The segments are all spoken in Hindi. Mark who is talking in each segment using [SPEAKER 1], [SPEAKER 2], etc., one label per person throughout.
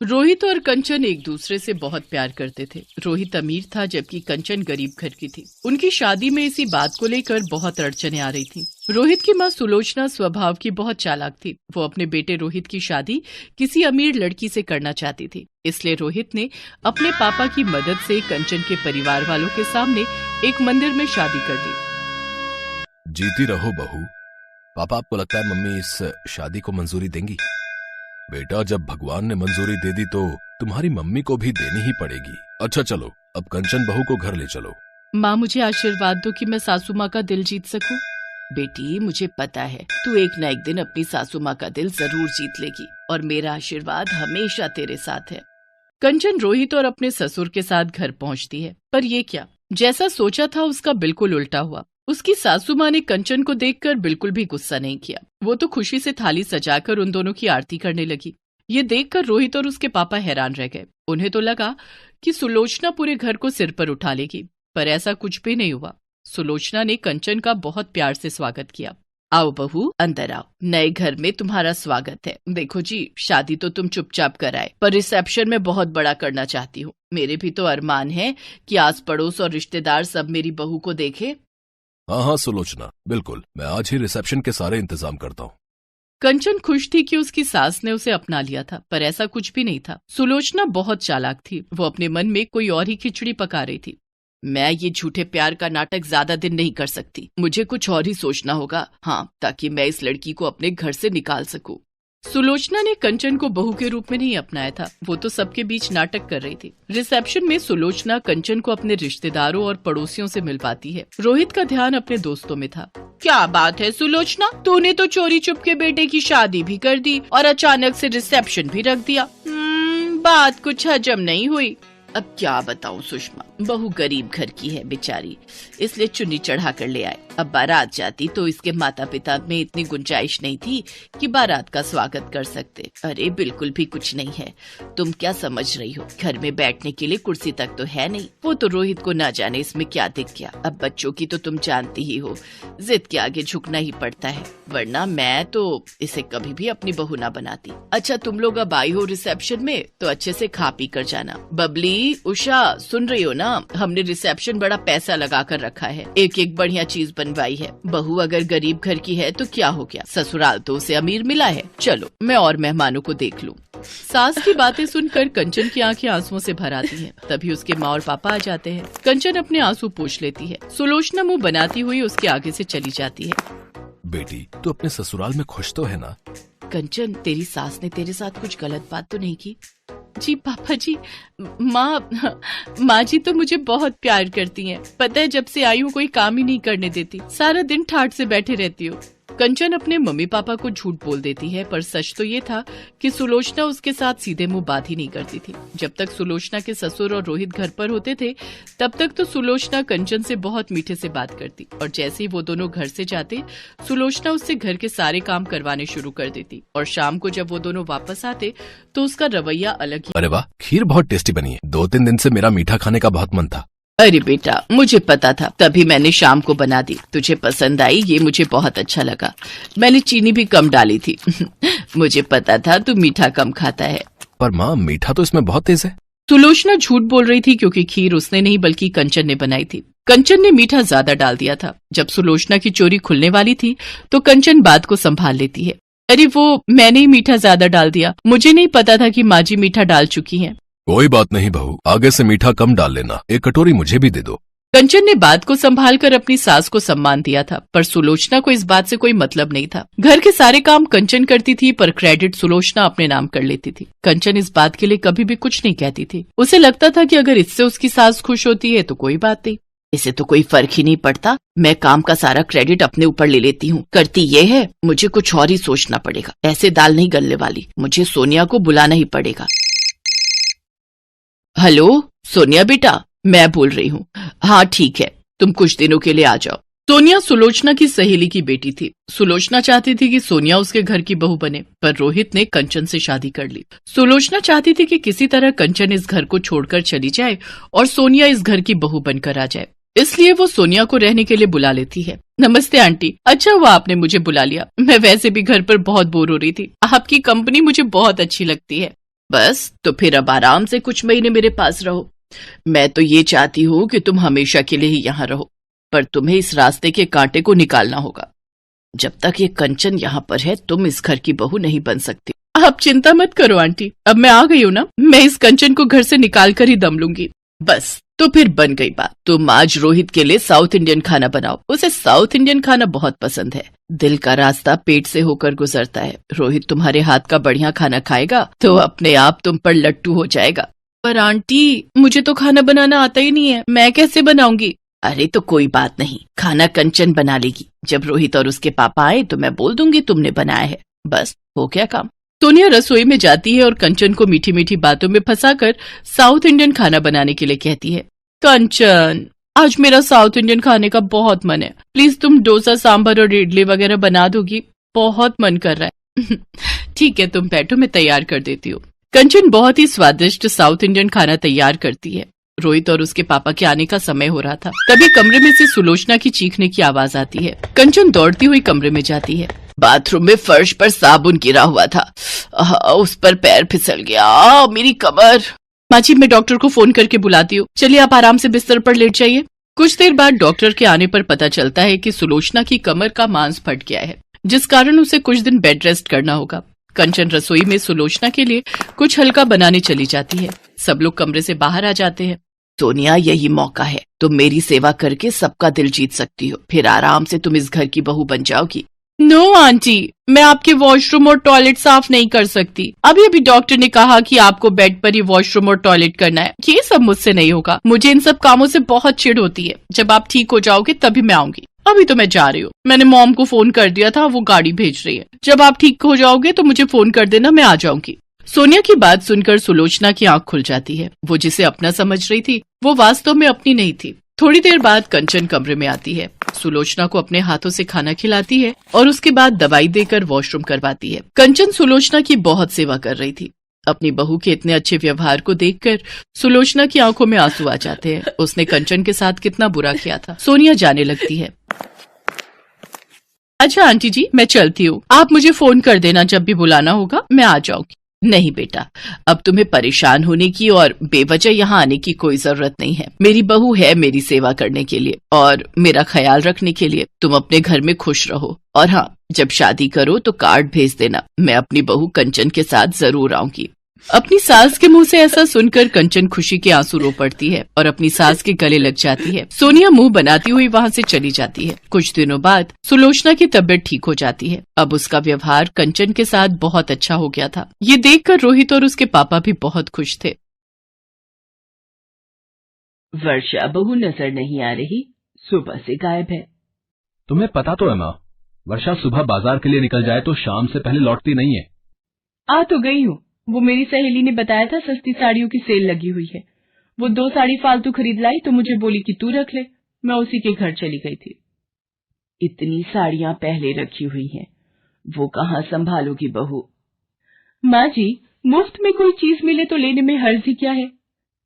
[SPEAKER 1] रोहित और कंचन एक दूसरे से बहुत प्यार करते थे। रोहित अमीर था जबकि कंचन गरीब घर की थी। उनकी शादी में इसी बात को लेकर बहुत अड़चनें आ रही थी। रोहित की माँ सुलोचना स्वभाव की बहुत चालाक थी। वो अपने बेटे रोहित की शादी किसी अमीर लड़की से करना चाहती थी। इसलिए रोहित ने अपने पापा की मदद से कंचन के परिवार वालों के सामने एक मंदिर में शादी कर दी।
[SPEAKER 2] जीती रहो बहू। पापा, आपको लगता है मम्मी इस शादी को मंजूरी देंगी? बेटा, जब भगवान ने मंजूरी दे दी तो तुम्हारी मम्मी को भी देनी ही पड़ेगी। अच्छा चलो, अब कंचन बहू को घर ले चलो।
[SPEAKER 1] माँ, मुझे आशीर्वाद दो कि मैं सासू माँ का दिल जीत सकूं। बेटी, मुझे पता है तू एक न एक दिन अपनी सासू माँ का दिल जरूर जीत लेगी और मेरा आशीर्वाद हमेशा तेरे साथ है। कंचन रोहित और अपने ससुर के साथ घर पहुँचती है, पर ये क्या, जैसा सोचा था उसका बिल्कुल उल्टा हुआ। उसकी सासू माँ ने कंचन को देखकर बिल्कुल भी गुस्सा नहीं किया। वो तो खुशी से थाली सजाकर उन दोनों की आरती करने लगी। ये देखकर रोहित और उसके पापा हैरान रह गए। उन्हें तो लगा कि सुलोचना पूरे घर को सिर पर उठा लेगी, पर ऐसा कुछ भी नहीं हुआ। सुलोचना ने कंचन का बहुत प्यार से स्वागत किया। आओ बहू, अंदर आओ, नए घर में तुम्हारा स्वागत है। देखो जी, शादी तो तुम चुपचाप कराए, पर रिसेप्शन में बहुत बड़ा करना चाहती हूँ। मेरे भी तो अरमान है कि आस पड़ोस और रिश्तेदार सब मेरी बहू को देखे।
[SPEAKER 2] हाँ हाँ सुलोचना, बिल्कुल, मैं आज ही रिसेप्शन के सारे इंतजाम करता हूँ।
[SPEAKER 1] कंचन खुश थी कि उसकी सास ने उसे अपना लिया था, पर ऐसा कुछ भी नहीं था। सुलोचना बहुत चालाक थी। वो अपने मन में कोई और ही खिचड़ी पका रही थी। मैं ये झूठे प्यार का नाटक ज्यादा दिन नहीं कर सकती। मुझे कुछ और ही सोचना होगा, हाँ, ताकि मैं इस लड़की को अपने घर से निकाल सकूं। सुलोचना ने कंचन को बहू के रूप में नहीं अपनाया था। वो तो सबके बीच नाटक कर रही थी। रिसेप्शन में सुलोचना कंचन को अपने रिश्तेदारों और पड़ोसियों से मिलवाती है। रोहित का ध्यान अपने दोस्तों में था। क्या बात है सुलोचना, तूने तो चोरी चुपके बेटे की शादी भी कर दी और अचानक से रिसेप्शन भी रख दिया। बात कुछ हजम नहीं हुई। अब क्या बताऊं सुषमा, बहू गरीब घर की है बेचारी, इसलिए चुन्नी चढ़ा कर ले आए। अब बारात जाती तो इसके माता पिता में इतनी गुंजाइश नहीं थी कि बारात का स्वागत कर सकते। अरे बिल्कुल भी कुछ नहीं है, तुम क्या समझ रही हो, घर में बैठने के लिए कुर्सी तक तो है नहीं। वो तो रोहित को ना जाने इसमें क्या दिख गया। अब बच्चों की तो तुम जानती ही हो, जिद के आगे झुकना ही पड़ता है, वरना मैं तो इसे कभी भी अपनी बहू ना बनाती। अच्छा, तुम लोग अब आई हो रिसेप्शन में तो अच्छे से खा पी कर जाना। बबली, उषा, सुन रही हो ना, हमने रिसेप्शन बड़ा पैसा लगा कर रखा है, एक एक बढ़िया चीज बनवाई है। बहू अगर गरीब घर की है तो क्या हो गया, ससुराल तो उसे अमीर मिला है। चलो मैं और मेहमानों को देख लूं। सास की बातें सुनकर कंचन की आंखें आंसुओं से भर आती हैं। तभी उसके माँ और पापा आ जाते हैं। कंचन अपने आंसू पोंछ लेती है। सुलोचना मुंह बनाती हुई उसके आगे से चली जाती है।
[SPEAKER 2] बेटी, तू अपने ससुराल में खुश तो है ना?
[SPEAKER 1] कंचन, तेरी सास ने तेरे साथ कुछ गलत बात तो नहीं की? जी पापा जी, माँ जी तो मुझे बहुत प्यार करती हैं। पता है, जब से आई हूँ कोई काम ही नहीं करने देती, सारा दिन ठाठ से बैठे रहती हूँ। कंचन अपने मम्मी पापा को झूठ बोल देती है, पर सच तो ये था कि सुलोचना उसके साथ सीधे मुंह बात ही नहीं करती थी। जब तक सुलोचना के ससुर और रोहित घर पर होते थे, तब तक तो सुलोचना कंचन से बहुत मीठे से बात करती, और जैसे ही वो दोनों घर से जाते, सुलोचना उससे घर के सारे काम करवाने शुरू कर देती। और शाम को जब वो दोनों वापस आते तो उसका रवैया अलग ही।
[SPEAKER 2] अरे वाह, खीर बहुत टेस्टी बनी है। 2-3 दिन से मेरा मीठा खाने का बहुत मन था।
[SPEAKER 1] अरे बेटा, मुझे पता था, तभी मैंने शाम को बना दी। तुझे पसंद आई, ये मुझे बहुत अच्छा लगा। मैंने चीनी भी कम डाली थी। मुझे पता था तू मीठा कम खाता है।
[SPEAKER 2] पर माँ, मीठा तो इसमें बहुत तेज है।
[SPEAKER 1] सुलोचना झूठ बोल रही थी, क्योंकि खीर उसने नहीं बल्कि कंचन ने बनाई थी। कंचन ने मीठा ज्यादा डाल दिया था। जब सुलोचना की चोरी खुलने वाली थी तो कंचन बात को संभाल लेती है। अरे वो मैंने ही मीठा ज्यादा डाल दिया, मुझे नहीं पता था कि माँ जी मीठा डाल चुकी हैं।
[SPEAKER 2] कोई बात नहीं बहू, आगे से मीठा कम डाल लेना। एक कटोरी मुझे भी दे दो।
[SPEAKER 1] कंचन ने बात को संभाल कर अपनी सास को सम्मान दिया था, पर सुलोचना को इस बात से कोई मतलब नहीं था। घर के सारे काम कंचन करती थी, पर क्रेडिट सुलोचना अपने नाम कर लेती थी। कंचन इस बात के लिए कभी भी कुछ नहीं कहती थी। उसे लगता था कि अगर इससे उसकी सास खुश होती है तो कोई बात नहीं, इसे तो कोई फर्क ही नहीं पड़ता। मैं काम का सारा क्रेडिट अपने ऊपर ले लेती हूँ। करती ये है, मुझे कुछ और ही सोचना पड़ेगा। ऐसे दाल नहीं गलने वाली, मुझे सोनिया को बुलाना ही पड़ेगा। हेलो सोनिया बेटा, मैं बोल रही हूँ। हाँ ठीक है, तुम कुछ दिनों के लिए आ जाओ। सोनिया सुलोचना की सहेली की बेटी थी। सुलोचना चाहती थी कि सोनिया उसके घर की बहू बने, पर रोहित ने कंचन से शादी कर ली। सुलोचना चाहती थी कि किसी तरह कंचन इस घर को छोड़कर चली जाए और सोनिया इस घर की बहू बनकर आ जाए, इसलिए वो सोनिया को रहने के लिए बुला लेती है। नमस्ते आंटी, अच्छा हुआ आपने मुझे बुला लिया। मैं वैसे भी घर पर बहुत बोर हो रही थी। आपकी कंपनी मुझे बहुत अच्छी लगती है। बस तो फिर अब आराम से कुछ महीने मेरे पास रहो। मैं तो ये चाहती हूँ कि तुम हमेशा के लिए ही यहाँ रहो, पर तुम्हें इस रास्ते के कांटे को निकालना होगा। जब तक ये कंचन यहाँ पर है तुम इस घर की बहू नहीं बन सकती। आप चिंता मत करो आंटी, अब मैं आ गई हूँ ना, मैं इस कंचन को घर से निकाल कर ही दम लूंगी। बस तो फिर बन गई बात। तुम आज रोहित के लिए साउथ इंडियन खाना बनाओ, उसे साउथ इंडियन खाना बहुत पसंद है। दिल का रास्ता पेट से होकर गुजरता है। रोहित तुम्हारे हाथ का बढ़िया खाना खाएगा तो अपने आप तुम पर लट्टू हो जाएगा। पर आंटी मुझे तो खाना बनाना आता ही नहीं है, मैं कैसे बनाऊंगी? अरे तो कोई बात नहीं, खाना कंचन बना लेगी। जब रोहित और उसके पापा आए तो मैं बोल दूंगी तुमने बनाया है, बस हो गया काम। सोनिया रसोई में जाती है और कंचन को मीठी मीठी बातों में फंसाकर साउथ इंडियन खाना बनाने के लिए कहती है। कंचन, आज मेरा साउथ इंडियन खाने का बहुत मन है, प्लीज तुम डोसा सांभर और इडली वगैरह बना दोगी, बहुत मन कर रहा है। ठीक है तुम बैठो, मैं तैयार कर देती हूँ। कंचन बहुत ही स्वादिष्ट साउथ इंडियन खाना तैयार करती है। रोहित और उसके पापा के आने का समय हो रहा था, तभी कमरे में से सुलोचना की चीखने की आवाज आती है। कंचन दौड़ती हुई कमरे में जाती है। बाथरूम में फर्श पर साबुन गिरा हुआ था, उस पर पैर फिसल गया, मेरी कमर। माँ जी मैं डॉक्टर को फोन करके बुलाती हूँ, चलिए आप आराम से बिस्तर पर लेट जाइए। कुछ देर बाद डॉक्टर के आने पर पता चलता है कि सुलोचना की कमर का मांस फट गया है, जिस कारण उसे कुछ दिन बेड रेस्ट करना होगा। कंचन रसोई में सुलोचना के लिए कुछ हल्का बनाने चली जाती है। सब लोग कमरे से बाहर आ जाते हैं। सोनिया यही मौका है, तुम मेरी सेवा करके सबका दिल जीत सकती हो, फिर आराम से तुम इस घर की बहू बन जाओगी। नो आंटी, मैं आपके वॉशरूम और टॉयलेट साफ नहीं कर सकती। अभी अभी डॉक्टर ने कहा कि आपको बेड पर ही वॉशरूम और टॉयलेट करना है, ये सब मुझसे नहीं होगा। मुझे इन सब कामों से बहुत चिढ़ होती है। जब आप ठीक हो जाओगे तभी मैं आऊंगी, अभी तो मैं जा रही हूँ। मैंने मॉम को फोन कर दिया था, वो गाड़ी भेज रही है। जब आप ठीक हो जाओगे तो मुझे फोन कर देना, मैं आ जाऊंगी। सोनिया की बात सुनकर सुलोचना की आंख खुल जाती है। वो जिसे अपना समझ रही थी वो वास्तव में अपनी नहीं थी। थोड़ी देर बाद कंचन कमरे में आती है, सुलोचना को अपने हाथों से खाना खिलाती है और उसके बाद दवाई देकर वॉशरूम करवाती है। कंचन सुलोचना की बहुत सेवा कर रही थी। अपनी बहू के इतने अच्छे व्यवहार को देखकर सुलोचना की आंखों में आंसू आ जाते हैं। उसने कंचन के साथ कितना बुरा किया था। सोनिया जाने लगती है। अच्छा आंटी जी मैं चलती हूँ, आप मुझे फोन कर देना जब भी बुलाना होगा, मैं आ जाऊंगी। नहीं बेटा, अब तुम्हें परेशान होने की और बेवजह यहाँ आने की कोई जरूरत नहीं है। मेरी बहू है मेरी सेवा करने के लिए और मेरा ख्याल रखने के लिए। तुम अपने घर में खुश रहो, और हाँ जब शादी करो तो कार्ड भेज देना, मैं अपनी बहू कंचन के साथ जरूर आऊंगी। अपनी सास के मुंह से ऐसा सुनकर कंचन खुशी के आंसू रो पड़ती है और अपनी सास के गले लग जाती है। सोनिया मुंह बनाती हुई वहाँ से चली जाती है। कुछ दिनों बाद सुलोचना की तबीयत ठीक हो जाती है। अब उसका व्यवहार कंचन के साथ बहुत अच्छा हो गया था। ये देखकर रोहित और उसके पापा भी बहुत खुश थे।
[SPEAKER 3] वर्षा बहू नजर नहीं आ रही, सुबह से गायब है।
[SPEAKER 4] तुम्हें पता तो है माँ, वर्षा सुबह बाजार के लिए निकल जाए तो शाम से पहले लौटती नहीं है।
[SPEAKER 3] आ तो गई हूँ, वो मेरी सहेली ने बताया था सस्ती साड़ियों की सेल लगी हुई है। वो 2 साड़ी फालतू खरीद लाई तो मुझे बोली कि तू रख ले। मैं उसी के घर चली गई थी। इतनी साड़ियां पहले रखी हुई हैं, वो कहाँ संभालोगी बहू? माँ जी मुफ्त में कोई चीज मिले तो लेने में हर्ज ही क्या है?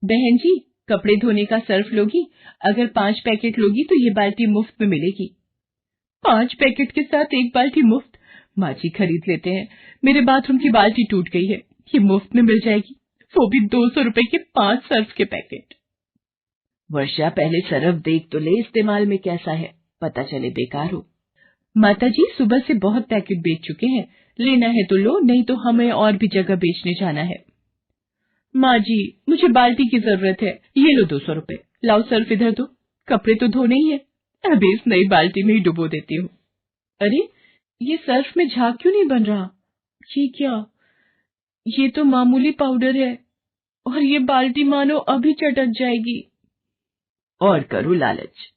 [SPEAKER 3] बहन जी कपड़े धोने का सर्फ लोगी? अगर 5 पैकेट लोगी तो ये बाल्टी मुफ्त में मिलेगी। 5 पैकेट के साथ 1 बाल्टी मुफ्त? माँ जी खरीद लेते हैं, मेरे बाथरूम की बाल्टी टूट गई है, ये मुफ्त में मिल जाएगी, वो भी 200 रुपए के 5 सर्फ के पैकेट। वर्षा पहले सर्फ देख तो ले इस्तेमाल में कैसा है, पता चले बेकार हो। माता जी सुबह से बहुत पैकेट बेच चुके हैं, लेना है तो लो, नहीं तो हमें और भी जगह बेचने जाना है। माँ जी मुझे बाल्टी की जरूरत है, ये लो 200 रुपए। लाओ सर्फ इधर दो, कपड़े तो धोने ही है, अभी इस नई बाल्टी में ही डुबो देती हूँ। अरे ये सर्फ में झाग क्यों नहीं बन रहा? ये क्या, ये तो मामूली पाउडर है और ये बाल्टी मानो अभी चटक जाएगी। और करो लालच।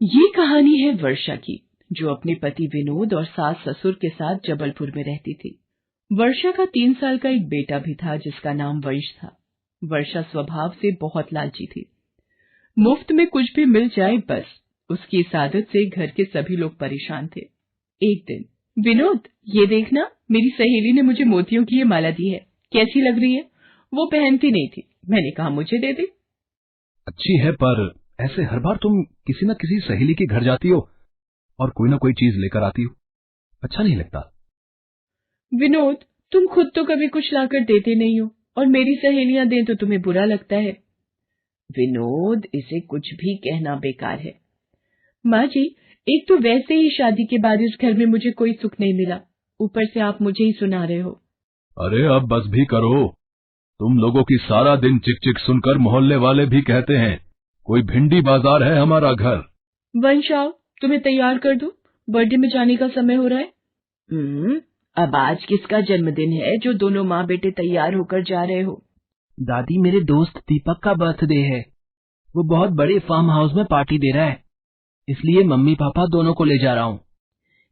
[SPEAKER 3] ये कहानी है वर्षा की, जो अपने पति विनोद और सास ससुर के साथ जबलपुर में रहती थी। वर्षा का 3 साल का एक बेटा भी था जिसका नाम वंश था। वर्षा स्वभाव से बहुत लालची थी। मुफ्त में कुछ भी मिल जाए बस, उसकी इस आदत से घर के सभी लोग परेशान थे। एक दिन, विनोद ये देखना, मेरी सहेली ने मुझे मोतियों की ये माला दी है, कैसी लग रही है? वो पहनती नहीं थी, मैंने कहा मुझे दे दे।
[SPEAKER 4] अच्छी है, पर ऐसे हर बार तुम किसी न किसी सहेली के घर जाती हो और कोई ना कोई चीज लेकर आती हो, अच्छा नहीं लगता।
[SPEAKER 3] विनोद तुम खुद तो कभी कुछ लाकर देते नहीं हो, और मेरी सहेलियां दें तो तुम्हें बुरा लगता है। विनोद, इसे कुछ भी कहना बेकार है। माँ जी, एक तो वैसे ही शादी के बाद इस घर में मुझे कोई सुख नहीं मिला, ऊपर से आप मुझे ही सुना रहे हो।
[SPEAKER 4] अरे अब बस भी करो। तुम लोगों की सारा दिन चिक चिक सुनकर मोहल्ले वाले भी कहते हैं कोई भिंडी बाजार है हमारा घर।
[SPEAKER 3] वंश, आओ, तुम्हें तैयार कर दूं, बर्थडे में जाने का समय हो रहा है। अब आज किसका जन्मदिन है जो दोनों माँ बेटे तैयार होकर जा रहे हो?
[SPEAKER 5] दादी, मेरे दोस्त दीपक का बर्थडे है। वो बहुत बड़े फार्म हाउस में पार्टी दे रहा है, इसलिए मम्मी पापा दोनों को ले जा रहा हूँ।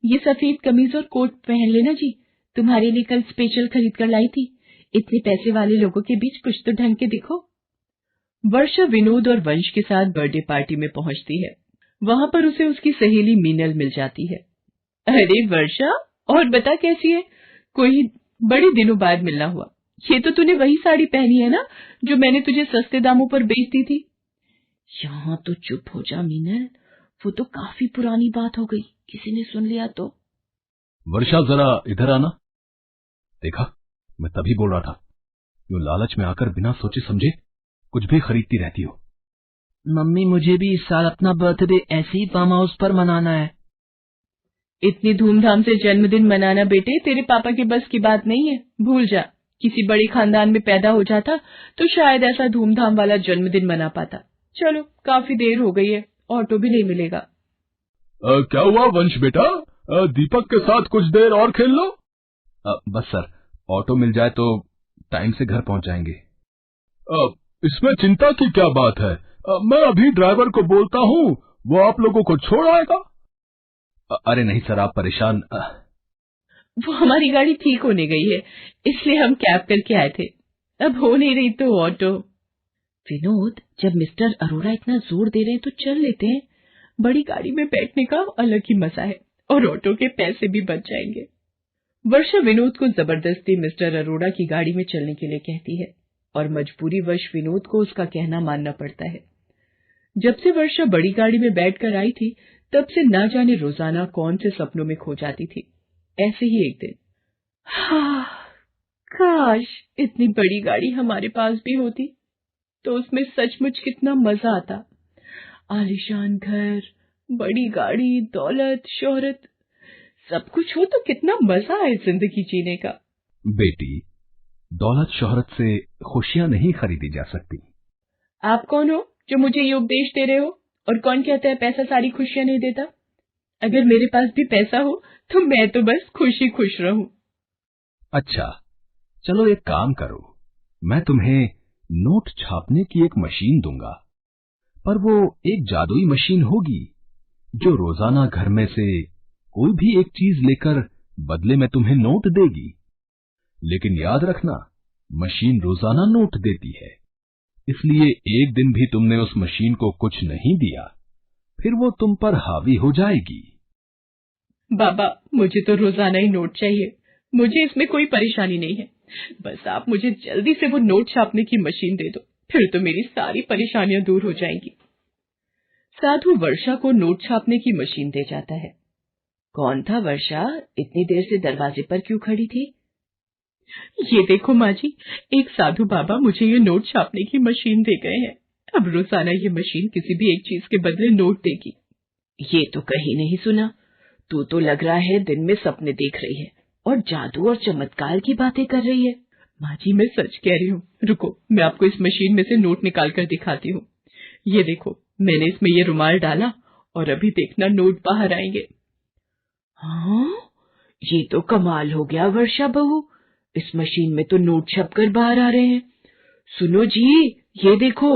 [SPEAKER 3] ये सफेद कमीज और कोट पहन लेना जी, तुम्हारे लिए कल स्पेशल खरीद कर लाई थी। इतने पैसे वाले लोगों के बीच कुछ तो ढंग के दिखो। वर्षा विनोद और वंश के साथ बर्थडे पार्टी में पहुंचती है। वहां पर उसे उसकी सहेली मीनल मिल जाती है। अरे वर्षा, और बता कैसी है? कोई बड़े दिनों बाद मिलना हुआ। ये तो तूने वही साड़ी पहनी है ना जो मैंने तुझे सस्ते दामों पर बेच दी थी। यहाँ तो चुप हो जा मीनल, वो तो काफी पुरानी बात हो गई, किसी ने सुन लिया तो।
[SPEAKER 4] वर्षा, जरा इधर आना। देखा, मैं तभी बोल रहा था, यूं लालच में आकर बिना सोचे समझे कुछ भी खरीदती रहती हो।
[SPEAKER 5] मम्मी, मुझे भी इस साल अपना बर्थडे ऐसे ही फार्म हाउस पर मनाना है।
[SPEAKER 3] इतनी धूमधाम से जन्मदिन मनाना बेटे तेरे पापा के बस की बात नहीं है, भूल जा। किसी बड़े खानदान में पैदा हो जाता तो शायद ऐसा धूमधाम वाला जन्मदिन मना पाता। चलो, काफी देर हो गई है, ऑटो भी नहीं मिलेगा।
[SPEAKER 4] क्या हुआ वंश बेटा, दीपक के साथ कुछ देर और खेल लो। बस सर, ऑटो मिल जाए तो टाइम से घर पहुंच जाएंगे। इसमें चिंता की क्या बात है, मैं अभी ड्राइवर को बोलता हूँ, वो आप लोगों को छोड़ आएगा। अरे नहीं सर, आप परेशान।
[SPEAKER 3] वो हमारी गाड़ी ठीक होने गई है, इसलिए हम कैब करके आए थे, अब हो नहीं रही तो ऑटो। विनोद, जब मिस्टर अरोड़ा इतना जोर दे रहे हैं तो चल लेते हैं। बड़ी गाड़ी में बैठने का अलग ही मजा है, और ऑटो के पैसे भी बच जाएंगे। वर्षा विनोद को जबरदस्ती मिस्टर अरोड़ा की गाड़ी में चलने के लिए कहती है, और मजबूरीवश विनोद को उसका कहना मानना पड़ता है। जब से वर्षा बड़ी गाड़ी में बैठकर आई थी, तब से ना जाने रोजाना कौन से सपनों में खो जाती थी। ऐसे ही एक दिन, काश इतनी बड़ी गाड़ी हमारे पास भी होती तो उसमें सचमुच कितना मजा आता। आलीशान घर, बड़ी गाड़ी, दौलत, शोहरत, सब कुछ हो तो कितना मजा आए जिंदगी जीने का।
[SPEAKER 4] बेटी, दौलत शोहरत से खुशियां नहीं खरीदी जा सकती।
[SPEAKER 3] आप कौन हो जो मुझे ये उपदेश दे रहे हो? और कौन कहता है पैसा सारी खुशियां नहीं देता? अगर मेरे पास भी पैसा हो तो मैं तो बस खुशी खुश रहूं।
[SPEAKER 4] अच्छा, चलो एक काम करो, मैं तुम्हें नोट छापने की एक मशीन दूंगा, पर वो एक जादुई मशीन होगी जो रोजाना घर में से कोई भी एक चीज लेकर बदले में तुम्हें नोट देगी। लेकिन याद रखना, मशीन रोजाना नोट देती है, इसलिए एक दिन भी तुमने उस मशीन को कुछ नहीं दिया, फिर वो तुम पर हावी हो जाएगी।
[SPEAKER 3] बाबा, मुझे तो रोजाना ही नोट चाहिए, मुझे इसमें कोई परेशानी नहीं है। बस आप मुझे जल्दी से वो नोट छापने की मशीन दे दो, फिर तो मेरी सारी परेशानियां दूर हो जाएंगी। साधु वर्षा को नोट छापने की मशीन दे जाता है। कौन था वर्षा, इतनी देर से दरवाजे पर क्यों खड़ी थी? ये देखो माँ जी, एक साधु बाबा मुझे ये नोट छापने की मशीन दे गए हैं। अब रोजाना ये मशीन किसी भी एक चीज के बदले नोट देगी। ये तो कहीं नहीं सुना, तू तो लग रहा है दिन में सपने देख रही है और जादू और चमत्कार की बातें कर रही है। माँ जी, मैं सच कह रही हूँ, रुको मैं आपको इस मशीन में से नोट निकाल कर दिखाती हूँ। ये देखो, मैंने इसमें ये रुमाल डाला और अभी देखना नोट बाहर आएंगे। हाँ, ये तो कमाल हो गया वर्षा बहू, इस मशीन में तो नोट छपकर बाहर आ रहे हैं। सुनो जी, ये देखो,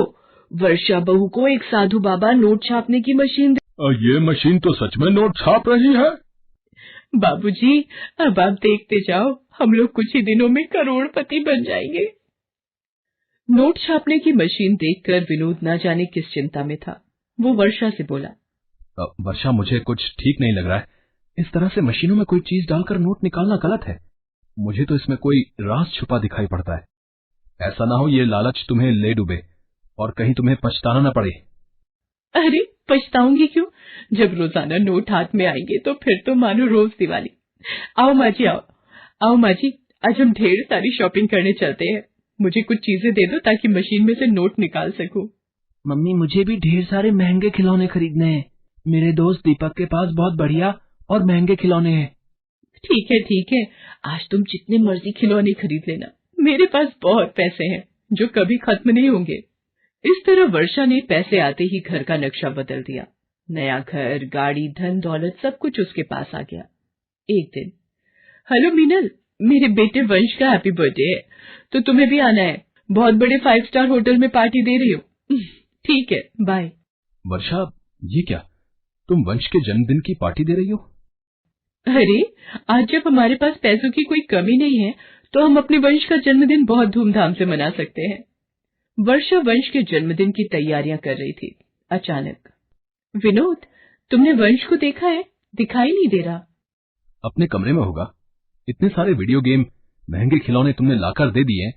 [SPEAKER 3] वर्षा बहू को एक साधु बाबा नोट छापने की मशीन
[SPEAKER 4] ये मशीन तो सच में नोट छाप रही है।
[SPEAKER 3] बाबूजी, अब आप देखते जाओ, हम लोग कुछ ही दिनों में करोड़पति बन जाएंगे। नोट छापने की मशीन देखकर विनोद न जाने किस चिंता में था। वो वर्षा से बोला,
[SPEAKER 4] वर्षा, मुझे कुछ ठीक नहीं लग रहा है, इस तरह से मशीनों में कोई चीज डालकर नोट निकालना गलत है। मुझे तो इसमें कोई राज छुपा दिखाई पड़ता है। ऐसा ना हो ये लालच तुम्हें ले डूबे और कहीं तुम्हें पछताना न पड़े।
[SPEAKER 3] अरे पछताऊंगी क्यों, जब रोजाना नोट हाथ में आएंगे तो फिर तो मानो रोज दिवाली। आओ माँ जी, आओ माँ जी, आज हम ढेर सारी शॉपिंग करने चलते हैं। मुझे कुछ चीजें दे दो ताकि मशीन में से नोट निकाल सकूं।
[SPEAKER 5] मम्मी मुझे भी ढेर सारे महंगे खिलौने खरीदने हैं। मेरे दोस्त दीपक के पास बहुत बढ़िया और महंगे खिलौने हैं।
[SPEAKER 3] ठीक है, आज तुम जितने मर्जी खिलौने खरीद लेना। मेरे पास बहुत पैसे हैं जो कभी खत्म नहीं होंगे। इस तरह वर्षा ने पैसे आते ही घर का नक्शा बदल दिया। नया घर, गाड़ी, धन दौलत सब कुछ उसके पास आ गया। एक दिन, हेलो मीनल, मेरे बेटे वंश का हैप्पी बर्थडे है, तो तुम्हें भी आना है। बहुत बड़े 5 स्टार होटल में पार्टी दे रही हो। ठीक है, बाय।
[SPEAKER 4] वर्षा, ये क्या, तुम वंश के जन्मदिन की पार्टी दे रही हो?
[SPEAKER 3] अरे, आज जब हमारे पास पैसों की कोई कमी नहीं है तो हम अपने वंश का जन्मदिन बहुत धूमधाम से मना सकते हैं। वर्षा वंश के जन्मदिन की तैयारियां कर रही थी। अचानक, विनोद, तुमने वंश को देखा है? दिखाई नहीं दे रहा।
[SPEAKER 4] अपने कमरे में होगा। इतने सारे वीडियो गेम, महंगे खिलौने तुमने लाकर दे दिए,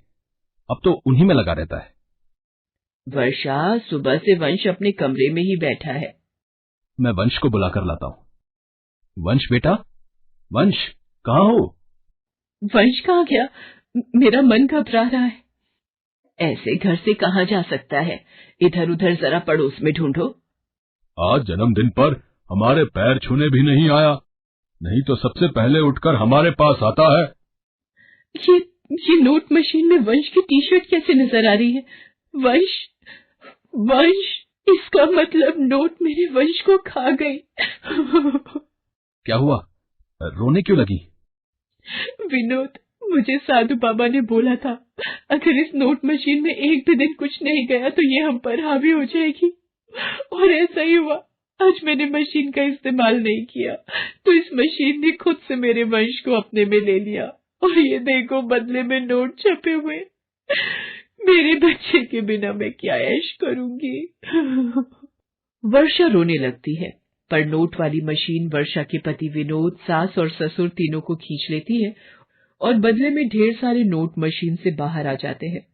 [SPEAKER 4] अब तो उन्हीं में लगा रहता है।
[SPEAKER 3] वर्षा, सुबह से वंश अपने कमरे में ही बैठा है।
[SPEAKER 4] मैं वंश को बुलाकर लाता हूँ। वंश बेटा, वंश कहाँ हो?
[SPEAKER 3] वंश कहाँ गया? मेरा मन घबरा रहा है। ऐसे घर से कहाँ जा सकता है? इधर उधर जरा पड़ोस में ढूंढो।
[SPEAKER 2] आज जन्मदिन पर हमारे पैर छूने भी नहीं आया, नहीं तो सबसे पहले उठकर हमारे पास आता है।
[SPEAKER 3] ये नोट मशीन में वंश की टी शर्ट कैसे नजर आ रही है? वंश, इसका मतलब नोट मेरे वंश को खा गई।
[SPEAKER 4] क्या हुआ, रोने क्यों लगी?
[SPEAKER 3] विनोद, मुझे साधु बाबा ने बोला था अगर इस नोट मशीन में एक भी दिन कुछ नहीं गया तो ये हम पर हावी हो जाएगी, और ऐसा ही हुआ। आज मैंने मशीन का इस्तेमाल नहीं किया तो इस मशीन ने खुद से मेरे वंश को अपने में ले लिया, और ये देखो बदले में नोट छपे हुए। मेरे बच्चे के बिना मैं क्या ऐश करूंगी। वर्षा रोने लगती है, पर नोट वाली मशीन वर्षा के पति विनोद, सास और ससुर तीनों को खींच लेती है और बदले में ढेर सारे नोट मशीन से बाहर आ जाते हैं।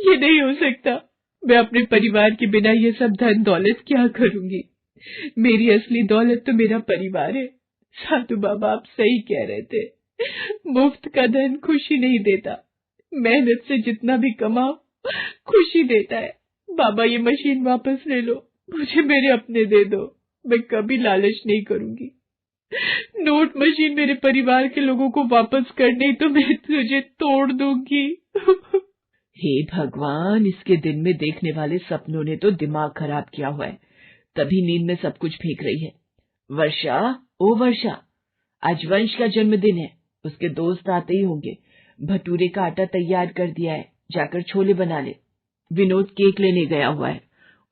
[SPEAKER 3] ये नहीं हो सकता। मैं अपने परिवार के बिना ये सब धन दौलत क्या करूंगी? मेरी असली दौलत तो मेरा परिवार है। साधु बाबा आप सही कह रहे थे, मुफ्त का धन खुशी नहीं देता, मेहनत से जितना भी कमाओ खुशी देता है। बाबा ये मशीन वापस ले लो, मुझे मेरे अपने दे दो, मैं कभी लालच नहीं करूंगी। नोट मशीन मेरे परिवार के लोगों को वापस कर, नहीं तो मैं तुझे तोड़ दूंगी। हे भगवान, इसके दिन में देखने वाले सपनों ने तो दिमाग खराब किया हुआ है, तभी नींद में सब कुछ फेंक रही है। वर्षा, ओ वर्षा, आज वंश का जन्मदिन है, उसके दोस्त आते ही होंगे। भटूरे का आटा तैयार कर दिया है, जाकर छोले बना ले। विनोद केक लेने गया हुआ है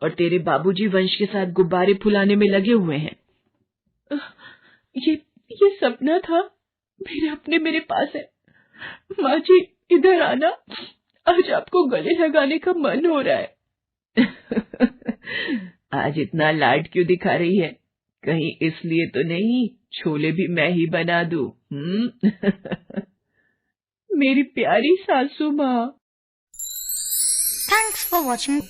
[SPEAKER 3] और तेरे बाबूजी वंश के साथ गुब्बारे फुलाने में लगे हुए हैं। ये सपना था, मेरे अपने मेरे पास है। माँ जी इधर आना, आज आपको गले लगाने का मन हो रहा है। आज इतना लाड क्यों दिखा रही है? कहीं इसलिए तो नहीं छोले भी मैं ही बना दूं? मेरी प्यारी सासू माँ।
[SPEAKER 6] Thanks for watching.